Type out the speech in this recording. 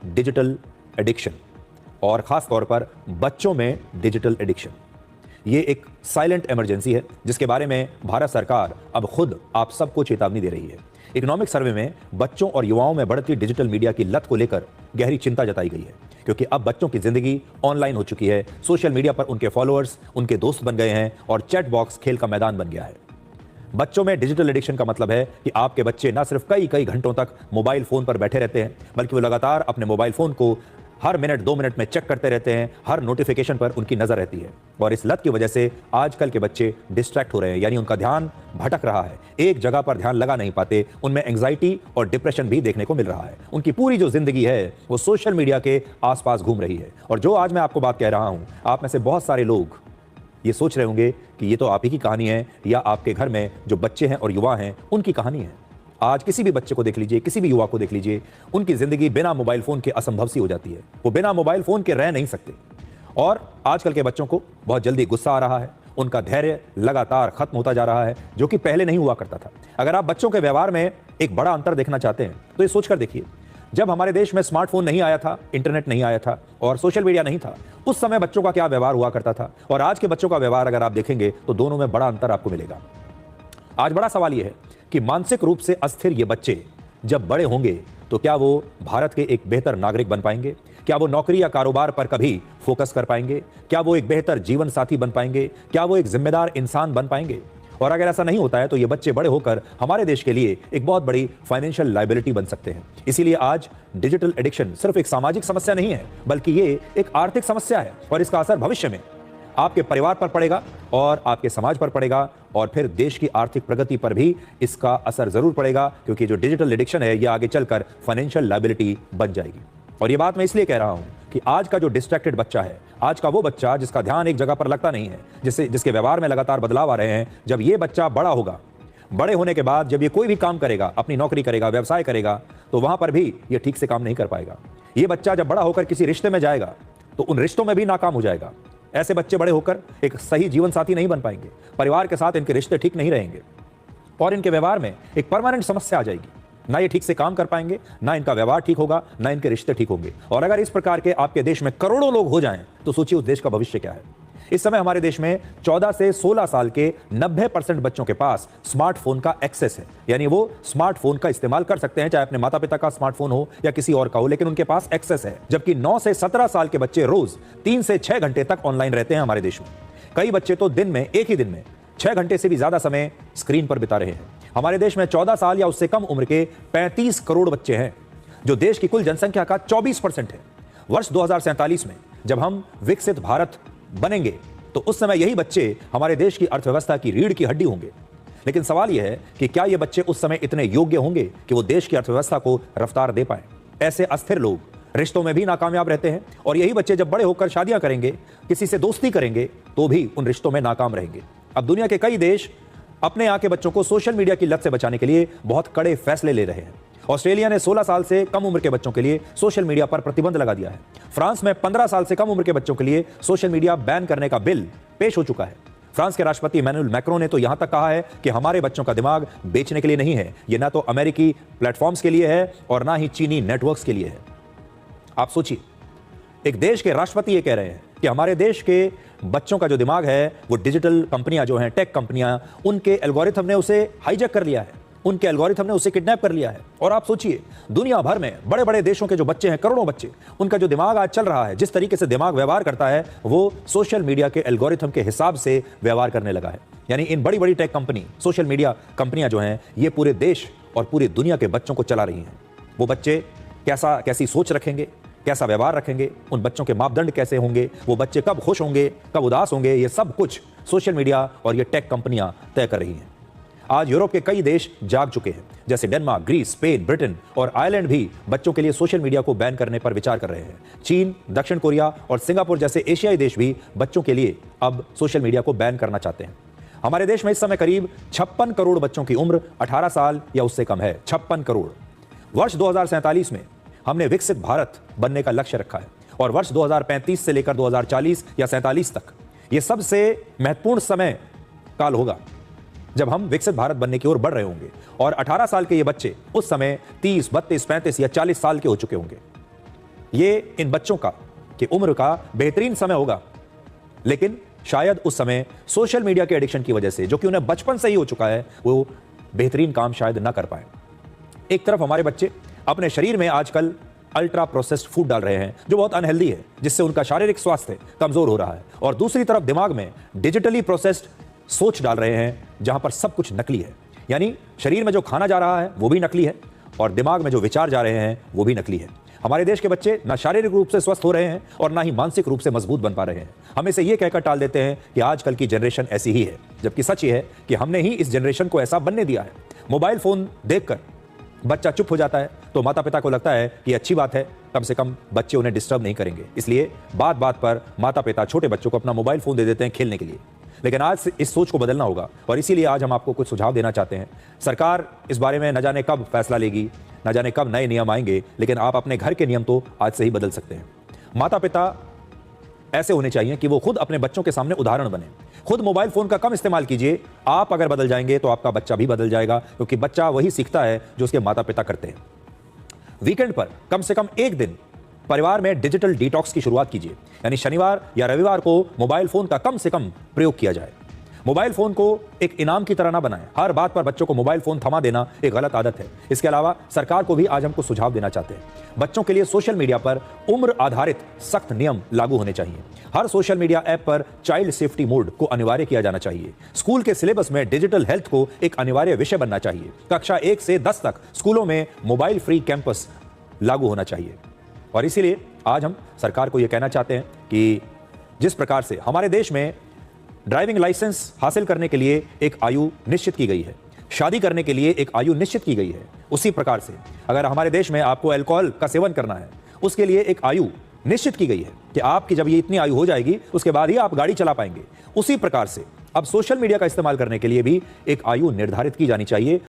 Digital addiction, और खास तौर पर बच्चों में डिजिटल एडिक्शन। ये एक साइलेंट इमरजेंसी है जिसके बारे में भारत सरकार अब खुद आप सबको चेतावनी दे रही है। इकोनॉमिक सर्वे में बच्चों और युवाओं में बढ़ती डिजिटल मीडिया की लत को लेकर गहरी चिंता जताई गई है, क्योंकि अब बच्चों की जिंदगी ऑनलाइन हो चुकी है। सोशल मीडिया पर उनके फॉलोअर्स उनके दोस्त बन गए हैं और चैट बॉक्स खेल का मैदान बन गया है। बच्चों में डिजिटल एडिक्शन का मतलब है कि आपके बच्चे न सिर्फ कई कई घंटों तक मोबाइल फोन पर बैठे रहते हैं, बल्कि वो लगातार अपने मोबाइल फोन को हर मिनट 2 मिनट में चेक करते रहते हैं। हर नोटिफिकेशन पर उनकी नजर रहती है और इस लत की वजह से आजकल के बच्चे डिस्ट्रैक्ट हो रहे हैं, यानी उनका ध्यान भटक रहा है, एक जगह पर ध्यान लगा नहीं पाते। उनमें एंग्जाइटी और डिप्रेशन भी देखने को मिल रहा है। उनकी पूरी जो जिंदगी है वो सोशल मीडिया के आसपास घूम रही है। और जो आज मैं आपको बात कह रहा हूं, आप में से बहुत सारे लोग ये सोच रहे होंगे कि ये तो आप ही की कहानी है या आपके घर में जो बच्चे हैं और युवा हैं उनकी कहानी है। आज किसी भी बच्चे को देख लीजिए, किसी भी युवा को देख लीजिए, उनकी जिंदगी बिना मोबाइल फोन के असंभव सी हो जाती है। वो बिना मोबाइल फोन के रह नहीं सकते। और आजकल के बच्चों को बहुत जल्दी गुस्सा आ रहा है, उनका धैर्य लगातार खत्म होता जा रहा है, जो कि पहले नहीं हुआ करता था। अगर आप बच्चों के व्यवहार में एक बड़ा अंतर देखना चाहते हैं तो ये सोचकर देखिए, जब हमारे देश में स्मार्टफोन नहीं आया था, इंटरनेट नहीं आया था और सोशल मीडिया नहीं था, उस समय बच्चों का क्या व्यवहार हुआ करता था और आज के बच्चों का व्यवहार अगर आप देखेंगे तो दोनों में बड़ा अंतर आपको मिलेगा। आज बड़ा सवाल यह है कि मानसिक रूप से अस्थिर ये बच्चे जब बड़े होंगे तो क्या वो भारत के एक बेहतर नागरिक बन पाएंगे? क्या वो नौकरी या कारोबार पर कभी फोकस कर पाएंगे? क्या वो एक बेहतर जीवन साथी बन पाएंगे? क्या वो एक जिम्मेदार इंसान बन पाएंगे? और अगर ऐसा नहीं होता है तो ये बच्चे बड़े होकर हमारे देश के लिए एक बहुत बड़ी फाइनेंशियल लायबिलिटी बन सकते हैं। इसीलिए आज डिजिटल एडिक्शन सिर्फ एक सामाजिक समस्या नहीं है, बल्कि ये एक आर्थिक समस्या है और इसका असर भविष्य में आपके परिवार पर पड़ेगा और आपके समाज पर पड़ेगा और फिर देश की आर्थिक प्रगति पर भी इसका असर जरूर पड़ेगा, क्योंकि जो डिजिटल एडिक्शन है ये आगे चलकर फाइनेंशियल लायबिलिटी बन जाएगी। और ये बात मैं इसलिए कह रहा हूं कि आज का जो डिस्ट्रैक्टेड बच्चा है, आज का वो बच्चा जिसका ध्यान एक जगह पर लगता नहीं है, जिसके व्यवहार में लगातार बदलाव आ रहे हैं, जब ये बच्चा बड़ा होगा, बड़े होने के बाद जब ये कोई भी काम करेगा, अपनी नौकरी करेगा, व्यवसाय करेगा, तो वहां पर भी ये ठीक से काम नहीं कर पाएगा। ये बच्चा जब बड़ा होकर किसी रिश्ते में जाएगा तो उन रिश्तों में भी नाकाम हो जाएगा। ऐसे बच्चे बड़े होकर एक सही जीवन साथी नहीं बन पाएंगे, परिवार के साथ इनके रिश्ते ठीक नहीं रहेंगे और इनके व्यवहार में एक परमानेंट समस्या आ जाएगी। ना ये ठीक से काम कर पाएंगे, ना इनका व्यवहार ठीक होगा, ना इनके रिश्ते ठीक होंगे। और अगर इस प्रकार के आपके देश में करोड़ों लोग हो जाएं तो सोचिए उस देश का भविष्य क्या है। इस समय हमारे देश में 14 से 16 साल के 90% बच्चों के पास स्मार्टफोन का एक्सेस है, यानी वो स्मार्टफोन का इस्तेमाल कर सकते हैं, चाहे अपने माता पिता का स्मार्टफोन हो या किसी और का हो, लेकिन उनके पास एक्सेस है। जबकि 9 से 17 साल के बच्चे रोज 3 से 6 घंटे तक ऑनलाइन रहते हैं हमारे देश में। कई बच्चे तो एक ही दिन में 6 घंटे से भी ज्यादा समय स्क्रीन पर बिता रहे हैं। हमारे देश में 14 साल या उससे कम उम्र के 35 करोड़ बच्चे हैं, जो देश की कुल जनसंख्या का 24% है। वर्ष 2047 में जब हम विकसित भारत बनेंगे तो उस समय यही बच्चे हमारे देश की अर्थव्यवस्था की रीढ़ की हड्डी होंगे। लेकिन सवाल यह है कि क्या ये बच्चे उस समय इतने योग्य होंगे कि वो देश की अर्थव्यवस्था को रफ्तार दे पाए? ऐसे अस्थिर लोग रिश्तों में भी नाकामयाब रहते हैं और यही बच्चे जब बड़े होकर शादियां करेंगे, किसी से दोस्ती करेंगे, तो भी उन रिश्तों में नाकाम रहेंगे। अब दुनिया के कई देश अपने यहाँ के बच्चों को सोशल मीडिया की लत से बचाने के लिए बहुत कड़े फैसले ले रहे हैं। ऑस्ट्रेलिया ने 16 साल से कम उम्र के बच्चों के लिए सोशल मीडिया पर प्रतिबंध लगा दिया है। फ्रांस में 15 साल से कम उम्र के बच्चों के लिए सोशल मीडिया बैन करने का बिल पेश हो चुका है। फ्रांस के राष्ट्रपति इमैनुअल मैक्रों ने तो यहां तक कहा है कि हमारे बच्चों का दिमाग बेचने के लिए नहीं है, यह ना तो अमेरिकी प्लेटफॉर्म्स के लिए है और ना ही चीनी नेटवर्क्स के लिए है। आप सोचिए, एक देश के राष्ट्रपति ये कह रहे हैं कि हमारे देश के बच्चों का जो दिमाग है वो डिजिटल कंपनियां जो हैं, टेक कंपनियां, उनके एल्गोरिथम ने उसे हाईजैक कर लिया है, उनके एल्गोरिथम ने उसे किडनैप कर लिया है। और आप सोचिए, दुनिया भर में बड़े बड़े देशों के जो बच्चे हैं, करोड़ों बच्चे, उनका जो दिमाग आज चल रहा है, जिस तरीके से दिमाग व्यवहार करता है, वो सोशल मीडिया के एल्गोरिथम के हिसाब से व्यवहार करने लगा है। यानी इन बड़ी बड़ी टेक कंपनी, सोशल मीडिया कंपनियां जो हैं, ये पूरे देश और पूरी दुनिया के बच्चों को चला रही हैं। वो बच्चे कैसी सोच रखेंगे, कैसा व्यवहार रखेंगे, उन बच्चों के मापदंड कैसे होंगे, वो बच्चे कब खुश होंगे, कब उदास होंगे, ये सब कुछ सोशल मीडिया और ये टेक कंपनियां तय कर रही हैं। आज यूरोप के कई देश जाग चुके हैं, जैसे डेनमार्क, ग्रीस, स्पेन, ब्रिटेन और आयरलैंड भी बच्चों के लिए सोशल मीडिया को बैन करने पर विचार कर रहे हैं। चीन, दक्षिण कोरिया और सिंगापुर जैसे एशियाई देश भी बच्चों के लिए अब सोशल मीडिया को बैन करना चाहते हैं। हमारे देश में इस समय करीब 56 करोड़ बच्चों की उम्र 18 साल या उससे कम है। 56 करोड़। वर्ष 2047 में हमने विकसित भारत बनने का लक्ष्य रखा है और वर्ष 2035 से लेकर 2040 या 47 तक यह सबसे महत्वपूर्ण समय काल होगा जब हम विकसित भारत बनने की ओर बढ़ रहे होंगे। और 18 साल के ये बच्चे उस समय 30, 32, 35 या 40 साल के हो चुके होंगे। ये इन बच्चों का कि उम्र का बेहतरीन समय होगा, लेकिन शायद उस समय सोशल मीडिया के एडिक्शन की वजह से, जो कि उन्हें बचपन से ही हो चुका है, वो बेहतरीन काम शायद ना कर पाए। एक तरफ हमारे बच्चे अपने शरीर में आजकल अल्ट्रा प्रोसेस्ड फूड डाल रहे हैं जो बहुत अनहेल्दी है, जिससे उनका शारीरिक स्वास्थ्य कमजोर हो रहा है, और दूसरी तरफ दिमाग में डिजिटली प्रोसेस्ड सोच डाल रहे हैं जहां पर सब कुछ नकली है। यानी शरीर में जो खाना जा रहा है वो भी नकली है और दिमाग में जो विचार जा रहे हैं वो भी नकली है। हमारे देश के बच्चे ना शारीरिक रूप से स्वस्थ हो रहे हैं और ना ही मानसिक रूप से मजबूत बन पा रहे हैं। हम इसे ये कहकर टाल देते हैं कि आजकल की जनरेशन ऐसी ही है, जबकि सच ये है कि हमने ही इस जनरेशन को ऐसा बनने दिया है। मोबाइल फोन देखकर बच्चा चुप हो जाता है तो माता पिता को लगता है कि अच्छी बात है, कम से कम बच्चे उन्हें डिस्टर्ब नहीं करेंगे, इसलिए बात बात पर माता पिता छोटे बच्चों को अपना मोबाइल फोन दे देते हैं खेलने के लिए। लेकिन आज इस सोच को बदलना होगा और इसीलिए आज हम आपको कुछ सुझाव देना चाहते हैं। सरकार इस बारे में न जाने कब फैसला लेगी, न जाने कब नए नियम आएंगे, लेकिन आप अपने घर के नियम तो आज से ही बदल सकते हैं। माता पिता ऐसे होने चाहिए कि वो खुद अपने बच्चों के सामने उदाहरण बने। खुद मोबाइल फोन का कम इस्तेमाल कीजिए। आप अगर बदल जाएंगे तो आपका बच्चा भी बदल जाएगा, क्योंकि बच्चा वही सीखता है जो उसके माता पिता करते हैं। वीकेंड पर कम से कम एक दिन परिवार में डिजिटल डिटॉक्स की शुरुआत कीजिए, यानी शनिवार या रविवार को मोबाइल फोन का कम से कम प्रयोग किया जाए। मोबाइल फोन को एक इनाम की तरह ना बनाएं। हर बात पर बच्चों को मोबाइल फोन थमा देना एक गलत आदत है। इसके अलावा सरकार को भी आज हम कुछ सुझाव देना चाहते हैं। बच्चों के लिए सोशल मीडिया पर उम्र आधारित सख्त नियम लागू होने चाहिए। हर सोशल मीडिया ऐप पर चाइल्ड सेफ्टी मोड को अनिवार्य किया जाना चाहिए। स्कूल के सिलेबस में डिजिटल हेल्थ को एक अनिवार्य विषय बनना चाहिए। कक्षा 1 से 10 तक स्कूलों में मोबाइल फ्री कैंपस लागू होना चाहिए। और इसीलिए आज हम सरकार को यह कहना चाहते हैं कि जिस प्रकार से हमारे देश में ड्राइविंग लाइसेंस हासिल करने के लिए एक आयु निश्चित की गई है, शादी करने के लिए एक आयु निश्चित की गई है, उसी प्रकार से अगर हमारे देश में आपको अल्कोहल का सेवन करना है, उसके लिए एक आयु निश्चित की गई है कि आपकी जब ये इतनी आयु हो जाएगी उसके बाद ही आप गाड़ी चला पाएंगे। उसी प्रकार से अब सोशल मीडिया का इस्तेमाल करने के लिए भी एक आयु निर्धारित की जानी चाहिए।